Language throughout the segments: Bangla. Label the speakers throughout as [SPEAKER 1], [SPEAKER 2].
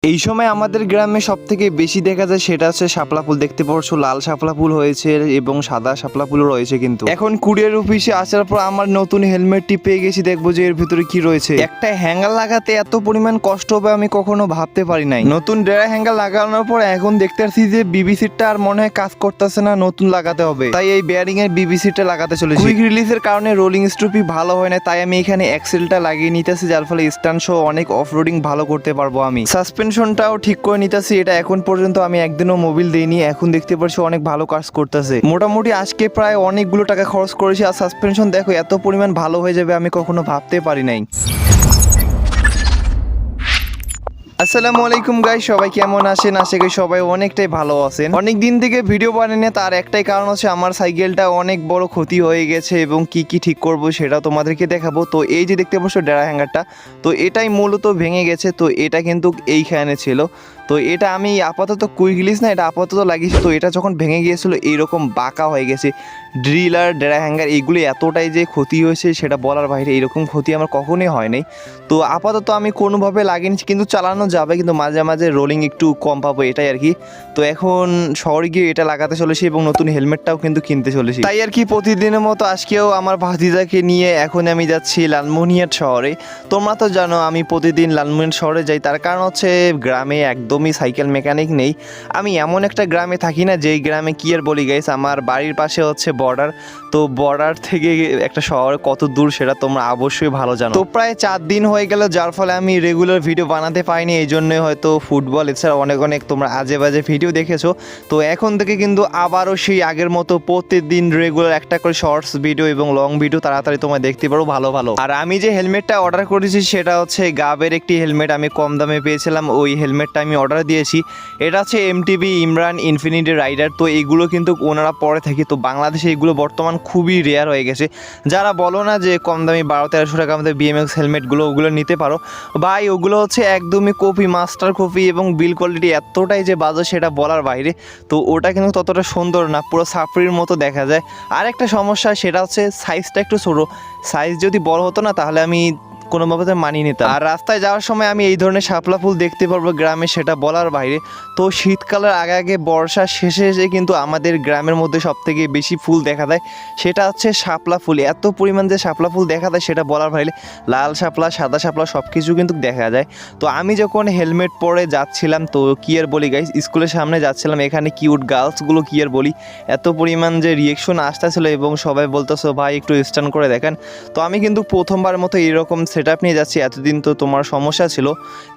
[SPEAKER 1] এই সময় আমাদের গ্রামে সবথেকে বেশি দেখা যায় সেটা হচ্ছে শাপলা ফুল। দেখতে পাচ্ছ লাল শাপলা ফুল হয়েছে এবং সাদা শাপলা ফুলও রয়েছে। কিন্তু এখন কুরিয়ার অফিসে আসার পর আমার নতুন হেলমেটটি পেয়ে গেছি। দেখবো যে এর ভিতরে কি রয়েছে। একটা হ্যাঙ্গার লাগাতে এত পরিমাণ কষ্ট হবে আমি কখনো ভাবতে পারি নাই। নতুন ডেরা হ্যাঙ্গার লাগানোর পর এখন দেখতে পাচ্ছি যে বিবিসিটা আর মনে হয় কাজ করতেছে না, নতুন লাগাতে হবে। তাই এই বেয়ারিং এর বিবিসিটা লাগাতে চলেছি। কুইক রিলিজের কারণে রোলিং স্ট্রিপই ভালো হয় না, তাই আমি এখানে এক্সেলটা লাগিয়ে নিতেছি, যার ফলে স্ট্যান্ড সহ অনেক অফ রোডিং ভালো করতে পারবো। আমি সাসপেনশনটাও ঠিক করে নিতেছি। এটা এখন পর্যন্ত আমি একদিনও মোবিল দিইনি, এখন দেখতে পাচ্ছি অনেক ভালো কাজ করতেছে। মোটামুটি আজকে প্রায় অনেকগুলো টাকা খরচ করেছি। আর সাসপেনশন দেখো এত পরিমাণ ভালো হয়ে যাবে আমি কখনো ভাবতে পারি নাই। আসসালামু আলাইকুম গাইস, সবাই কেমন আছেন? আশা করি সবাই অনেকটাই ভালো আছেন। অনেক দিন থেকে ভিডিও বানাই না, তার একটাই কারণ হচ্ছে আমার সাইকেলটা অনেক বড় ক্ষতি হয়ে গেছে এবং কি কি ঠিক করব সেটা তোমাদেরকে দেখাবো। তো এই যে দেখতে পাচ্ছ ডেরা হ্যাঙ্গারটা, তো এটাই মূলত ভেঙে গেছে। তো এটা কিন্তু এইখানে ছিল। তো এটা আমি আপাতত কুইক রিলিজ না, এটা আপাতত লাগিয়েছি। তো এটা যখন ভেঙে গিয়েছিল এইরকম বাঁকা হয়ে গেছে। ড্রিল আর ডেরা হ্যাঙ্গার এইগুলি এতটাই যে ক্ষতি হয়েছে সেটা বলার বাইরে। এইরকম ক্ষতি আমার কখনোই হয় নাই। তো আপাতত আমি কোনোভাবে লাগিয়েছি, কিন্তু চালানো যাবে, কিন্তু মাঝে মাঝে রোলিং একটু কম পাবো, এটাই আর কি। তো এখন শহরে গিয়ে এটা লাগাতে চলেছি এবং নতুন হেলমেটটাও কিন্তু কিনতে চলেছি। তাই আর কি প্রতিদিনের মতো আজকেও আমার ভাতিজাকে নিয়ে এখন আমি যাচ্ছি লালমনিরহাট শহরে। তোমরা তো জানো আমি প্রতিদিন লালমনিরহাট শহরে যাই, তার কারণ হচ্ছে গ্রামে একদমই সাইকেল মেকানিক নেই। আমি এমন একটা গ্রামে থাকি না যেই গ্রামে কি আর বলি গাইস, আমার বাড়ির পাশে হচ্ছে বর্ডার। তো বর্ডার থেকে একটা শহর কত দূর সেটা তোমরা অবশ্যই ভালো জানো। তো প্রায় 4 দিন হয়ে গেল, যার ফলে আমি রেগুলার ভিডিও বানাতে পারিনি। এই জন্যই হয়তো ফুটবল এছাড়া অনেক অনেক তোমরা আজে বাজে ভিডিও দেখেছো। তো এখন থেকে কিন্তু আবারও সেই আগের মতো প্রতিদিন রেগুলার একটা করে শর্টস ভিডিও এবং লং ভিডিও তাড়াতাড়ি তোমরা দেখতে পারো ভালো ভালো। আর আমি যে হেলমেটটা অর্ডার করেছি সেটা হচ্ছে গাবের একটি হেলমেট, আমি কম দামে পেয়েছিলাম, ওই হেলমেটটা আমি অর্ডার দিয়েছি। এটা হচ্ছে এমটিবি ইমরান ইনফিনিটি রাইডার। তো এগুলো কিন্তু ওনারা পরে থাকে। তো বাংলাদেশে এগুলো বর্তমান খুবই রেয়ার হয়ে গেছে। যারা বলো না যে কম দামি 1200-1300 টাকা আমাদের বিএমএক্স হেলমেটগুলো ওগুলো নিতে পারো ভাই, ওগুলো হচ্ছে একদমই কপি, মাস্টার কপি, এবং বিল কোয়ালিটি এতটাই যে বাজে সেটা বলার বাইরে। তো ওটা কিন্তু ততটা সুন্দর না, পুরো সাফরির মতো দেখা যায়। আর একটা সমস্যা সেটা হচ্ছে সাইজটা একটু ছোটো। সাইজ যদি বড় হতো না তাহলে আমি কোনোভাবে মানিয়ে নিতাম। আর রাস্তায় যাওয়ার সময় আমি এই ধরনের শাপলা ফুল দেখতে পারবো গ্রামে, সেটা বলার বাইরে। তো শীতকালের আগে আগে বর্ষার শেষে এসে কিন্তু আমাদের গ্রামের মধ্যে সবথেকে বেশি ফুল দেখা যায় সেটা হচ্ছে শাপলা ফুল। এত পরিমাণ যে শাপলা ফুল দেখা যায় সেটা বলার বাইরে। লাল শাপলা, সাদা শাপলা সব কিছু কিন্তু দেখা যায়। তো আমি যখন হেলমেট পরে যাচ্ছিলাম, তো কি আর বলি গাইস, স্কুলের সামনে যাচ্ছিলাম, এখানে কিউট গার্লসগুলো কি আর বলি, এত পরিমাণ যে রিয়েকশন আসতেছিল এবং সবাই বলতেছো ভাই একটু স্ট্যান্ড করে দেখেন। তো আমি কিন্তু প্রথমবার মতো এরকম সেটআপ নিয়ে যাচ্ছি। এতদিন তো তোমার সমস্যা ছিল,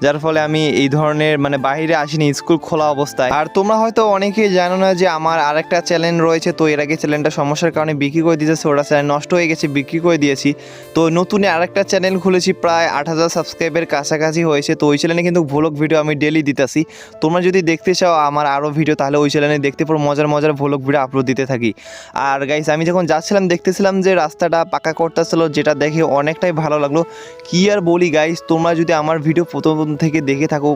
[SPEAKER 1] যার ফলে আমি এই ধরনের বাইরে আসিনি স্কুল খোলা অবস্থায়। আর তোমরা হয়তো অনেকেই জানো না যে আমার আরেকটা চ্যানেল রয়েছে। তো এর আগে চ্যানেলটা সমস্যার কারণে বিক্রি করে দিয়েছে, ওটা চ্যানেল নষ্ট হয়ে গেছে, বিক্রি করে দিয়েছি। তো নতুন আরেকটা চ্যানেল খুলেছি, প্রায় 8000 সাবস্ক্রাইবের কাছাকাছি হয়েছে। তো ওই চ্যানেলে কিন্তু ভ্লগ ভিডিও আমি ডেলি দিতেছি। তোমরা যদি দেখতে চাও আমার আরও ভিডিও তাহলে ওই চ্যানেলে দেখতে পারো, মজার মজার ভ্লগ ভিডিও আপলোড দিতে থাকি। আর গাইস আমি যখন যাচ্ছিলাম দেখতেছিলাম যে রাস্তাটা পাকা করতেছিল, যেটা দেখে অনেকটাই ভালো লাগলো। কি আর বলি গাইস, তোমরা যদি আমার ভিডিও প্রথম থেকে দেখে থাকো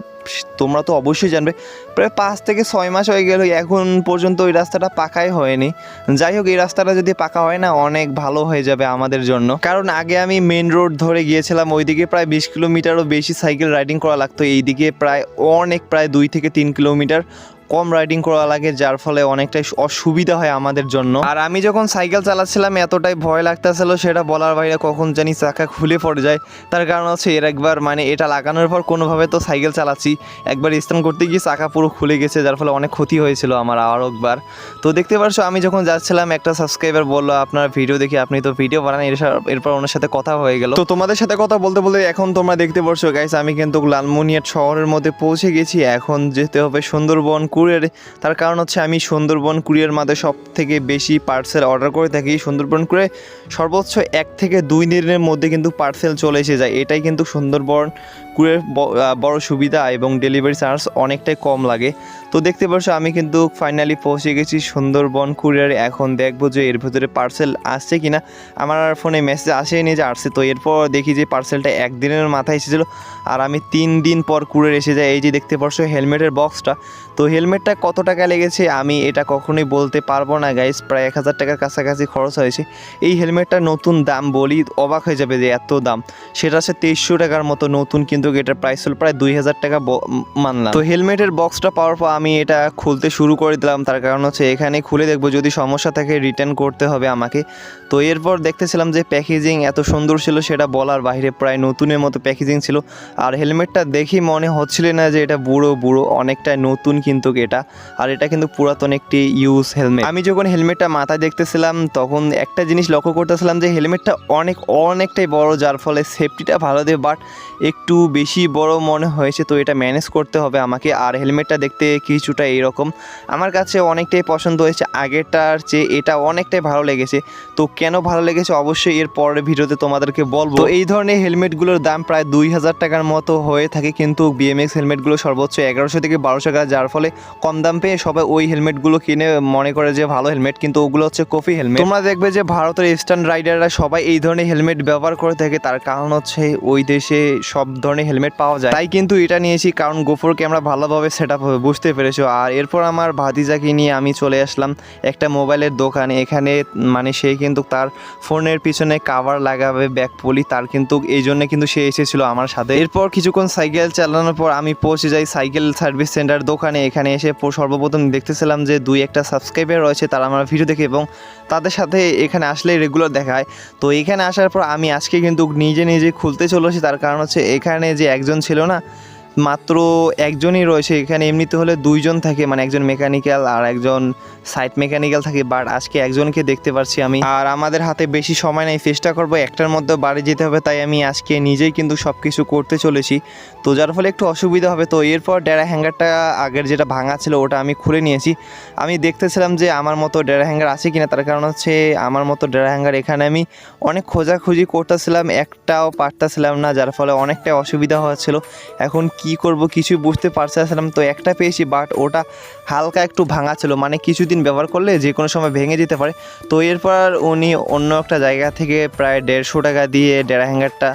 [SPEAKER 1] তোমরা তো অবশ্যই জানবে প্রায় 5 থেকে 6 মাস হয়ে গেল এখন পর্যন্ত ওই রাস্তাটা পাকাই হয়নি। যাই হোক, এই রাস্তাটা যদি পাকা হয় না অনেক ভালো হয়ে যাবে আমাদের জন্য। কারণ আগে আমি মেন রোড ধরে গিয়েছিলাম, ওইদিকে প্রায় 20 কিলোমিটারও বেশি সাইকেল রাইডিং করা লাগতো। এইদিকে প্রায় 2 থেকে 3 কিলোমিটার কম রাইডিং করা লাগে, যার ফলে অনেকটাই অসুবিধা হয় আমাদের জন্য। আর আমি যখন সাইকেল চালাচ্ছিলাম এতটাই ভয় লাগতেছিল সেটা বলার বাইরে, কখন জানি চাকা খুলে পড়ে যায়। তার কারণ হচ্ছে এর একবার এটা লাগানোর পর কোনোভাবে তো সাইকেল চালাচ্ছি, একবার স্ট্যান্ড করতে গিয়ে চাকা পুরো খুলে গেছে, যার ফলে অনেক ক্ষতি হয়েছিল আমার আরও একবার। তো দেখতে পারছো আমি যখন যাচ্ছিলাম একটা সাবস্ক্রাইবার বললো আপনার ভিডিও দেখি আপনি তো ভিডিও বানান, এরপর ওনার সাথে কথা হয়ে গেল। তো তোমাদের সাথে কথা বলতে বলতে এখন তোমরা দেখতে পারছো গাইস আমি কিন্তু লালমনিরহাট শহরের মধ্যে পৌঁছে গেছি। এখন যেতে হবে সুন্দরবন কুরিয়ারে। তার কারণ হচ্ছে আমি সুন্দরবন কুরিয়ার মাধ্যমে সব থেকে বেশি পার্সেল অর্ডার করে থাকি। সুন্দরবন কুরিয়ারে সর্বোচ্চ 1 থেকে 2 দিনের মধ্যে কিন্তু পার্সেল চলে এসে যায়। এটাই কিন্তু সুন্দরবন কুরিয়ার বড় সুবিধা এবং ডেলিভারি চার্জ অনেকটাই কম লাগে। তো দেখতে পাচ্ছ আমি কিন্তু ফাইনালি পৌঁছে গেছি সুন্দরবন কুরিয়ারে। এখন দেখবো যে এর ভিতরে পার্সেল আসছে কিনা। আমার ফোনে মেসেজ আসেনি যে আসছে। তো এরপর দেখি যে পার্সেলটা 1 দিনের মাথায় এসেছিলো আর আমি 3 দিন পর কুরিয়ার এসে যায়। এই যে দেখতে পাচ্ছ হেলমেটের বক্সটা। তো হেলমেটটা কত টাকা লেগেছে আমি এটা কখনোই বলতে পারবো না গাইস, প্রায় 1000 টাকার কাছাকাছি খরচ হয়েছে। এই হেলমেটটা নতুন দাম বলি অবাক হয়ে যাবে যে এত দাম। সেটা হচ্ছে 2300 টাকার মতো নতুন, কিন্তু কিন্তু এটার প্রাইস হলো প্রায় 2000 টাকা মানলাম। তো হেলমেটের বক্সটা পাওয়ার পর আমি এটা খুলতে শুরু করে দিলাম, তার কারণ হচ্ছে এখানে খুলে দেখবো যদি সমস্যা থাকে রিটার্ন করতে হবে আমাকে। তো এরপর দেখতেছিলাম যে প্যাকেজিং এত সুন্দর ছিল সেটা বলার বাইরে, প্রায় নতুনের মতো প্যাকেজিং ছিল। আর হেলমেটটা দেখি মনে হচ্ছিল না যে এটা বুড়ো অনেকটাই নতুন কিন্তু এটা, আর এটা কিন্তু পুরাতন একটি ইউজ হেলমেট। আমি যখন হেলমেটটা মাথায় দেখতেছিলাম তখন একটা জিনিস লক্ষ্য করতেছিলাম যে হেলমেটটা অনেকটাই বড়, যার ফলে সেফটিটা ভালো দেবে, বাট একটু বেশি বড় মনে হয়েছে। তো এটা ম্যানেজ করতে হবে আমাকে। আর হেলমেটটা দেখতে কিছুটা এইরকম, আমার কাছে অনেকটাই পছন্দ হয়েছে, আগেরটার চেয়ে এটা অনেকটাই ভালো লেগেছে। তো কেন ভালো লেগেছে অবশ্যই এর পরের ভিডিওতে তোমাদেরকে বলবো। তো এই ধরনের হেলমেটগুলোর দাম প্রায় 2000 টাকার মতো হয়ে থাকে, কিন্তু BMX হেলমেটগুলো সর্বোচ্চ 1100 থেকে 1200 টাকা, যার ফলে কম দাম পেয়ে সবাই ওই হেলমেটগুলো কিনে মনে করে যে ভালো হেলমেট, কিন্তু ওগুলো হচ্ছে কপি হেলমেট। তোমরা দেখবে যে ভারতের স্ট্যান্ড রাইডাররা সবাই এই ধরনের হেলমেট ব্যবহার করে থাকে, তার কারণ হচ্ছে ওই দেশে সব ধরনের হেলমেট পাওয়া যায়, তাই কিন্তু এটা নিয়েছি, কারণ গোফর ক্যামেরা ভালোভাবে সেট আপ হবে, বুঝতে পেরেছো। আর এরপর আমার ভাতিজাকে নিয়ে আমি চলে আসলাম একটা মোবাইলের দোকানে। এখানে মানে সে কিন্তু তার ফোনের পিছনে কাভার লাগাবে ব্যাক পলি, তার কিন্তু এই জন্য কিন্তু সে এসেছিল আমার সাথে। এরপর কিছুক্ষণ সাইকেল চালানোর পর আমি পৌঁছে যাই সাইকেল সার্ভিস সেন্টার দোকানে। এখানে এসে সর্বপ্রথম দেখতেছিলাম যে 2-1টা সাবস্ক্রাইবার রয়েছে, তারা আমার ভিডিও দেখে এবং তাদের সাথে এখানে আসলে রেগুলার দেখায়। তো এখানে আসার পর আমি আজকে কিন্তু নিজে খুলতে চলেছি, তার কারণ হচ্ছে এখানে যে একজন ছিল না, মাত্র একজনই রয়েছে এখানে। এমনিতে হলে 2জন থাকে, মানে একজন মেকানিক্যাল আর একজন সাইড মেকানিক্যাল থাকে, বাট আজকে একজনকে দেখতে পারছি আমি। আর আমাদের হাতে বেশি সময় নেই, চেষ্টা করবো একটার মধ্যে বাড়ি যেতে হবে, তাই আমি আজকে নিজেই কিন্তু সব কিছু করতে চলেছি, তো যার ফলে একটু অসুবিধা হবে। তো এরপর ডেরা হ্যাঙ্গারটা আগের যেটা ভাঙা ছিল ওটা আমি খুলে নিয়েছি। আমি দেখতেছিলাম যে আমার মতো ডেরা হ্যাঙ্গার আছে কিনা, তার কারণ হচ্ছে আমার মতো ডেরা হ্যাঙ্গার এখানে আমি অনেক খোঁজাখুঁজি করতেছিলাম, একটাও পারতেছিলাম না, যার ফলে অনেকটাই অসুবিধা হচ্ছিল। এখন কি করব কিছুই বুঝতে পারছিলাম। তো একটা পেয়েছি, বাট ওটা হালকা একটু ভাঙা ছিল, মানে কিছুদিন ব্যবহার করলে যে কোনো সময় ভেঙে যেতে পারে। তো এরপর উনি অন্য একটা জায়গা থেকে প্রায় 150 টাকা দিয়ে ডেরা হ্যাঙ্গারটা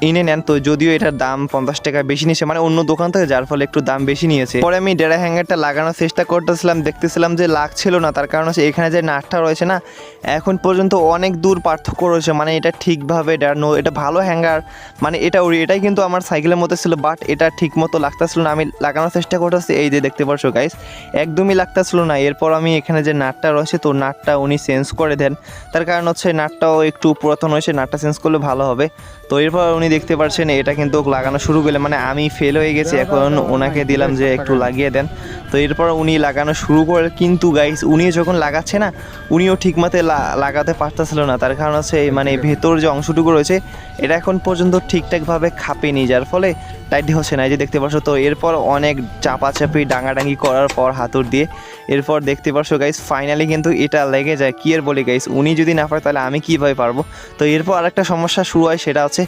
[SPEAKER 1] এনে নেন। তো যদিও এটার দাম 50 টাকা বেশি নিয়েছে, মানে অন্য দোকান থেকে, যার ফলে একটু দাম বেশি নিয়েছে। পরে আমি ডেরা হ্যাঙ্গারটা লাগানোর চেষ্টা করতেছিলাম, দেখতেছিলাম যে লাগছিল না, তার কারণ হচ্ছে এখানে যে নাটটা রয়েছে না, এখন পর্যন্ত অনেক দূর পার্থক্য রয়েছে, মানে এটা ঠিকভাবে এটা ভালো হ্যাঙ্গার, মানে এটাই কিন্তু আমার সাইকেলের মধ্যে ছিল, বাট এটা ঠিক মতো লাগতেছিল না। আমি লাগানোর চেষ্টা করতেছি, এই যে দেখতে পাচ্ছ গাইস, একদমই লাগতেছিল না। এরপর আমি এখানে যে নাটটা রয়েছে, তো নাটটা উনি চেঞ্জ করে দেন, তার কারণ হচ্ছে নাটটাও একটু পুরাতন হয়েছে, নাটটা চেঞ্জ করলে ভালো হবে। তো এরপর উনি দেখতে পাচ্ছেন এটা কিন্তু লাগানো শুরু করলে, মানে আমি ফেল হয়ে গেছি, এখন ওনাকে দিলাম যে একটু লাগিয়ে দেন। তো এরপর উনি লাগানো শুরু করে, কিন্তু গাইস উনি যখন লাগাচ্ছে না, উনিও ঠিকমতো লাগাতে পারতেছিল না, তার কারণ হচ্ছে মানে ভেতর যে অংশটুকু রয়েছে এটা এখন পর্যন্ত ঠিকঠাকভাবে খাপেনি, যার ফলে টাইট হচ্ছে না, এই যে দেখতে পাচ্ছ। তো এরপর অনেক চাপাচাপি ডাঙাডাঙ্গি করার পর হাতুড় দিয়ে এরপর দেখতে পাচ্ছ গাইস ফাইনালি কিন্তু এটা লেগে যায়। কি আর বলি গাইস, উনি যদি না পারে তাহলে আমি কীভাবে পারবো। তো এরপর আরেকটা সমস্যা শুরু হয়, সেটা হচ্ছে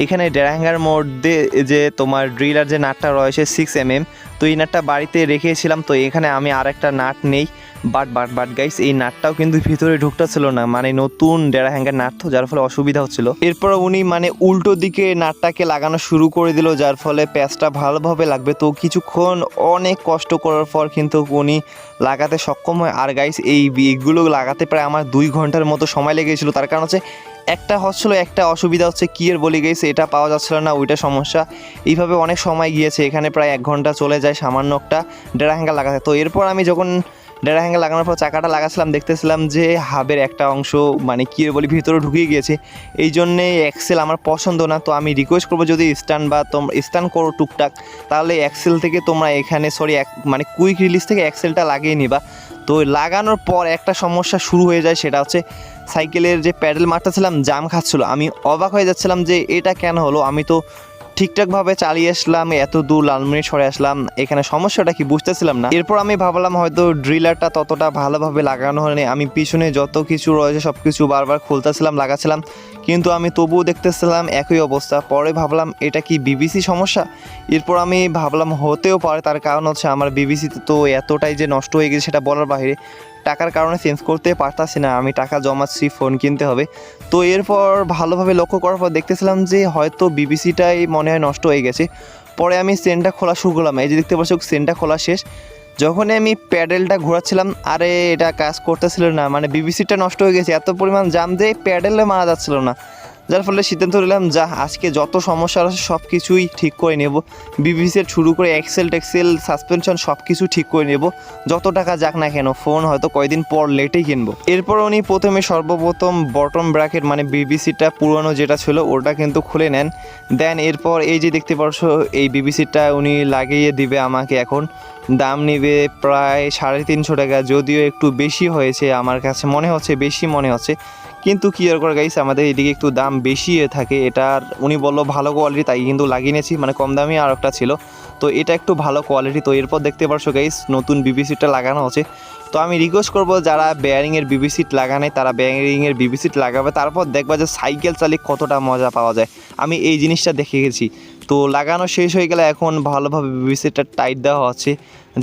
[SPEAKER 1] এখানে ডেরা হ্যাঙ্গার মধ্যে যে তোমার ড্রিলার যে নাটটা রয়েছে 6mm, তো এই নাটটা বাড়িতে রেখেছিলাম। তো এখানে আমি আরেকটা নাট নেই, বাট গাইস এই নাটটাও কিন্তু ভিতরে ঢুকতেছিল না, মানে নতুন ডেরা হ্যাঙ্গার নাট, তো যার ফলে অসুবিধা হচ্ছিল। এরপর উনি মানে উল্টো দিকে নাটটাকে লাগানো শুরু করে দিল, যার ফলে প্যাচটা ভালোভাবে লাগবে। তো কিছুক্ষণ অনেক কষ্ট করার পর কিন্তু উনি লাগাতে সক্ষম হয়। আর গাইস এইগুলো লাগাতে প্রায় আমার 2 ঘন্টার মতো সময় লেগেছিল, তার কারণ হচ্ছে একটা হচ্ছিল, একটা অসুবিধা হচ্ছে কি আর বলি গাইস, এটা পাওয়া যাচ্ছিল না, ওইটা সমস্যা, এইভাবে অনেক সময় গিয়েছে, এখানে প্রায় 1 ঘন্টা চলে যায় সামান্য একটা ডেরা হ্যাঙ্গার লাগাতে। তো এরপর আমি যখন ডেরা হ্যাঙ্গার লাগানোর পর চাকাটা লাগাচ্ছিলাম, দেখতেছিলাম যে হাবের একটা অংশ মানে কি বলি ভিতরে ঢুকিয়ে গিয়েছে, এই জন্যে এক্সেল আমার পছন্দ না। তো আমি রিকোয়েস্ট করবো যদি তোমরা স্ট্যান্ড করো টুকটাক, তাহলে এক্সেল থেকে তোমরা এখানে মানে কুইক রিলিজ থেকে এক্সেলটা লাগিয়ে নিবা। তো লাগানোর পর একটা সমস্যা শুরু হয়ে যায়, সেটা হচ্ছে সাইকেলের যে প্যাডেল মারতেছিলাম জাম খাচ্ছিলো। আমি অবাক হয়ে যাচ্ছিলাম যে এটা কেন হলো, আমি তো ঠিকঠাকভাবে চালিয়ে আসলাম, এত দূর লালমনিরহাট সরে আসলাম, এখানে সমস্যাটা কি বুঝতেছিলাম না। এরপর আমি ভাবলাম হয়তো ড্রিলারটা ততটা ভালোভাবে লাগানো হয়নি, আমি পিছনে যত কিছু রয়েছে সব কিছু বারবার খুলতেছিলাম, লাগাচ্ছিলাম, কিন্তু আমি তবুও দেখতেছিলাম একই অবস্থা। পরে ভাবলাম এটা কি বিবিসি সমস্যা, এরপর আমি ভাবলাম হতেও পারে, তার কারণ হচ্ছে আমার বিবিসিতে তো এতটাই যে নষ্ট হয়ে গেছে সেটা বলার বাইরে, টাকার কারণে চেঞ্জ করতে পারতাছি না, আমি টাকা জমাচ্ছি, ফোন কিনতে হবে। তো এরপর ভালোভাবে লক্ষ্য করার পর দেখতেছিলাম যে হয়তো বিবিসিটাই মনে হয় নষ্ট হয়ে গেছে। পরে আমি চেনটা খোলা শুরু করলাম, এই যে দেখতে পাচ্ছ চেনটা খোলা শেষ। যখনই আমি প্যাডেলটা ঘোরাচ্ছিলাম, আরে এটা কাজ করতেছিল না, মানে বিবিসিটা নষ্ট হয়ে গেছে, এত পরিমাণ জাম দিয়ে প্যাডেলে মারা যাচ্ছিল না। যার ফলে সিদ্ধান্ত নিলাম যা আজকে যত সমস্যা আছে সব কিছুই ঠিক করে নেব, বিবিসির শুরু করে এক্সেল টেক্সেল সাসপেনশন সব কিছু ঠিক করে নেব, যত টাকা যাক না কেন, ফোন হয়তো কয়েকদিন পর লেটেই কিনবো। এরপর উনি প্রথমে সর্বপ্রথম বটম ব্র্যাকেট মানে বিবিসিটা পুরনো যেটা ছিল ওটা কিন্তু খুলে নেন। দেন এরপর এই যে দেখতে পাচ্ছ এই বিবিসিটা উনি লাগিয়ে দিবে আমাকে। এখন দাম নেবে প্রায় 350 টাকা, যদিও একটু বেশি হয়েছে আমার কাছে মনে হচ্ছে, বেশি মনে হচ্ছে, কিন্তু কি আর করে গাইস, আমাদের এদিকে একটু দাম বেশি থাকে এটার। উনি বললো ভালো কোয়ালিটি, তাই কিন্তু লাগিয়ে নিয়েছি, মানে কম দামি আর একটা ছিল, তো এটা একটু ভালো কোয়ালিটি। তো এরপর দেখতে পারছো গাইস নতুন বিবিসিটা লাগানো হচ্ছে। তো আমি রিকোয়েস্ট করবো যারা বেয়ারিংয়ের বিবিসিট লাগানে তারা বেয়ারিংয়ের বিবিসিট লাগাবে, তারপর দেখবা যে সাইকেল চালিয়ে কতটা মজা পাওয়া যায়। আমি এই জিনিসটা দেখে গেছি। তো লাগানো শেষ হয়ে গেলে এখন ভালোভাবে বিবিসিটা টাইট দেওয়া হচ্ছে,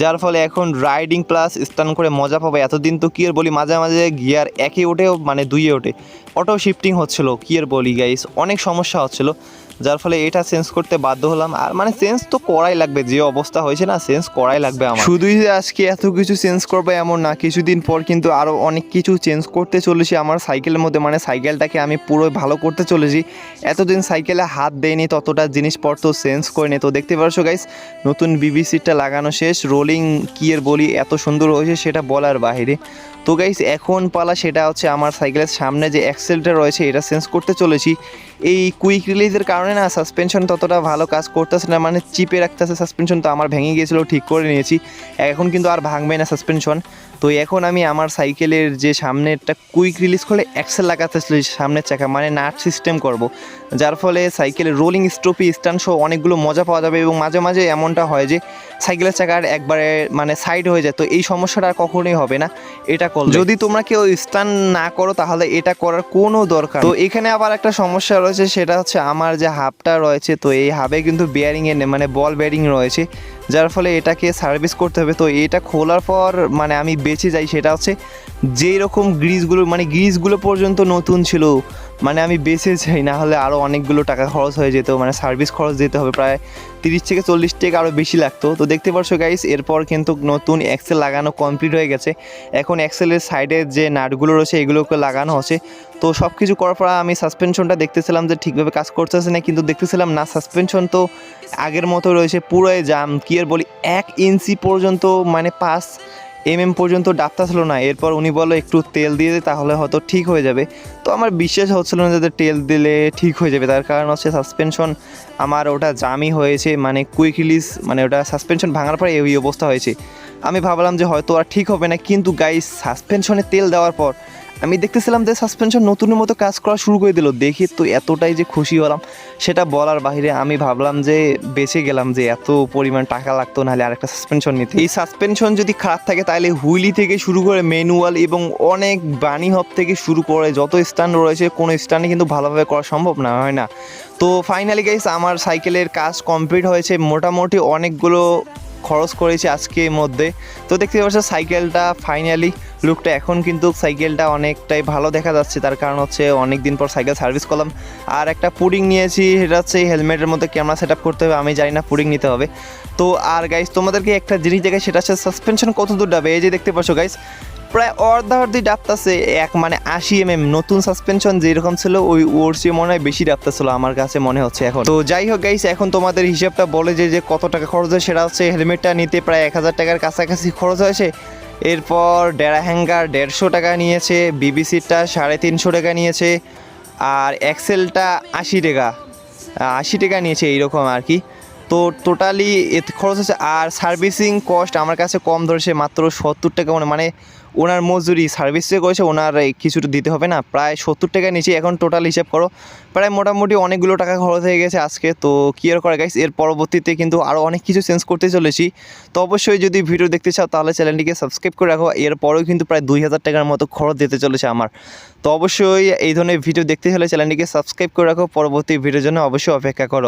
[SPEAKER 1] যার ফলে এখন রাইডিং প্লাস স্টান করে মজা পাবে। এতদিন তো কি আর বলি, মাঝে মাঝে গিয়ার একে ওঠে মানে দুইয়ে ওঠে, অটো শিফটিং হচ্ছিলো, কি আর বলি গাইস, অনেক সমস্যা হচ্ছিলো, যার ফলে এটা চেঞ্জ করতে বাধ্য হলাম। আর মানে চেঞ্জ তো করাই লাগবে, যে অবস্থা হয়েছে না, চেঞ্জ করাই লাগবে আমার। শুধুই যে আজকে এত কিছু চেঞ্জ করবে এমন না, কিছুদিন পর কিন্তু আরও অনেক কিছু চেঞ্জ করতে চলেছি আমার সাইকেলের মধ্যে, মানে সাইকেলটাকে আমি পুরো ভালো করতে চলেছি। এতদিন সাইকেলে হাত দেয়নি, ততটা জিনিসপত্র চেঞ্জ করিনি। তো দেখতে পারছো গাইস নতুন বিবিসিটা লাগানো শেষ, রোলিং কি আর বলি এত সুন্দর হয়েছে সেটা বলার বাইরে। তো গাইস এখন পালা সেটা হচ্ছে আমার সাইকেলের সামনে যে অ্যাক্সেলটা রয়েছে এটা চেঞ্জ করতে চলেছি। এই কুইক রিলিজের কারণে না সাসপেনশন ততটা ভালো কাজ করতেছে না, মানে চিপে রাখতেছে সাসপেনশন, তো আমার ভেঙে গিয়েছিলো, ঠিক করে নিয়েছি, এখন কিন্তু আর ভাঙবে না সাসপেনশন। তো এখন আমি আমার সাইকেলের যে সামনেরটা কুইক রিলিজ করে অ্যাক্সেল লাগাতে চলেছি সামনের চাকা, মানে নাট সিস্টেম করব, যার ফলে সাইকেলের রোলিং স্টপি স্ট্যান্ড সহ অনেকগুলো মজা পাওয়া যাবে। এবং মাঝে মাঝে এমনটা হয় যে সাইকেলের চাকার একবারে মানে সাইড হয়ে যায়, তো এই সমস্যাটা আর কখনোই হবে না এটা করলে। যদি তোমরা কেউ স্টান না করো তাহলে এটা করার কোনো দরকার। তো এখানে আবার একটা সমস্যা রয়েছে, সেটা হচ্ছে আমার যে হাবটা রয়েছে, তো এই হাবে কিন্তু বেয়ারিংয়ে মানে বল বেয়ারিং রয়েছে, যার ফলে এটাকে সার্ভিস করতে হবে। তো এটা খোলার পর মানে আমি বেঁচে যাই, সেটা হচ্ছে যেই রকম গ্রিজগুলো মানে গ্রিজগুলো পর্যন্ত নতুন ছিল, মানে আমি বেঁচে যাই, না হলে আরও অনেকগুলো টাকা খরচ হয়ে যেত, মানে সার্ভিস খরচ দিতে হবে প্রায় 30 থেকে 40 টাকা আরও বেশি লাগতো। তো দেখতে পারছো গাইস এরপর কিন্তু নতুন এক্সেল লাগানো কমপ্লিট হয়ে গেছে। এখন এক্সেলের সাইডে যে নাটগুলো রয়েছে এগুলোকে লাগানো হচ্ছে। তো সব কিছু করার পর আমি সাসপেনশনটা দেখতেছিলাম যে ঠিকভাবে কাজ করতেছে না, কিন্তু দেখতেছিলাম না সাসপেনশন তো আগের মতো রয়েছে, পুরোই জাম, কি আর বলি 1 ইঞ্চি পর্যন্ত মানে 5 mm পর্যন্ত ডাবটা ছিল না। এরপর উনি বললো একটু তেল দিয়ে দে তাহলে হয়তো ঠিক হয়ে যাবে। তো আমার বিশ্বাস হচ্ছিল না যে তেল দিলে ঠিক হয়ে যাবে, তার কারণ হচ্ছে সাসপেনশন আমার ওটা জামই হয়েছে, মানে কুইক রিলিজ, মানে ওটা সাসপেনশন ভাঙার পরে এই অবস্থা হয়েছে। আমি ভাবলাম যে হয়তো আর ঠিক হবে না, কিন্তু গাইস সাসপেনশনে তেল দেওয়ার পর আমি দেখতেছিলাম যে সাসপেনশন নতুনের মতো কাজ করা শুরু করে দিল। দেখি তো এতটাই যে খুশি হলাম সেটা বলার বাইরে। আমি ভাবলাম যে বেঁচে গেলাম, যে এত পরিমাণ টাকা লাগতো নাহলে আরেকটা সাসপেনশন নিতে। এই সাসপেনশন যদি খারাপ থাকে তাহলে হুইলি থেকে শুরু করে ম্যানুয়াল এবং অনেক বানি হব থেকে শুরু করে যত স্ট্যান্ড রয়েছে কোনো স্ট্যান্ডে কিন্তু ভালোভাবে করা সম্ভব না, হয় না। তো ফাইনালি গাইস আমার সাইকেলের কাজ কমপ্লিট হয়েছে, মোটামুটি অনেকগুলো খরচ করেছি আজকের মধ্যে। তো দেখতে পাচ্ছ সাইকেলটা ফাইনালি লুকটা এখন কিন্তু সাইকেলটা অনেকটাই ভালো দেখা যাচ্ছে, তার কারণ হচ্ছে অনেক দিন পর সাইকেল সার্ভিস করলাম। আর একটা পুডিং নিয়েছি, সেটা হচ্ছে হেলমেটের মধ্যে ক্যামেরা সেট আপ করতে হবে, আমি জানি না পুডিং নিতে হবে। তো আর গাইস তোমাদেরকে একটা জিনিস দেখাই, সেটা হচ্ছে সাসপেনশন কত দূর যাবে। এই যে দেখতে পাচ্ছ গাইস প্রায় অর্ধার্ধি ডাবতাছে, এক মানে 80 mm নতুন সাসপেনশন যেরকম ছিল ওর চেয়ে মনে হয় বেশি ডাবতাছিল আমার কাছে মনে হচ্ছে এখন। তো যাই হোক গাইস এখন তোমাদের হিসাবটা বলে যে কত টাকা খরচ হয়, সেটা হচ্ছে হেলমেটটা নিতে প্রায় 1000 টাকার কাছাকাছি খরচ হয়েছে। এরপর ডেরা হ্যাঙ্গার 150 টাকা নিয়েছে, বিবিসিটা 350 টাকা নিয়েছে, আর এক্সেলটা 80 টাকা নিয়েছে এইরকম আর কি। তো টোটালি এতে খরচ হচ্ছে। আর সার্ভিসিং কস্ট আমার কাছে কম ধরেছে, মাত্র 70 টাকা, মানে ওনার মজুরি সার্ভিস যে করেছে ওনার কিছুটা দিতে হবে না, প্রায় 70 টাকা নিচে। এখন টোটাল হিসাব করো প্রায় মোটামুটি অনেকগুলো টাকা খরচ হয়ে গেছে আজকে। তো কী আর করে গাইস, এর পরবর্তীতে কিন্তু আরও অনেক কিছু চেঞ্জ করতে চলেছি। তো অবশ্যই যদি ভিডিও দেখতে চাও তাহলে চ্যানেলটিকে সাবস্ক্রাইব করে রাখো। এরপরেও কিন্তু প্রায় 2000 টাকার মতো খরচ দিতে চলেছে আমার। তো অবশ্যই এই ধরনের ভিডিও দেখতে হলে চ্যানেলটিকে সাবস্ক্রাইব করে রাখো, পরবর্তী ভিডিওর জন্য অবশ্যই অপেক্ষা করো।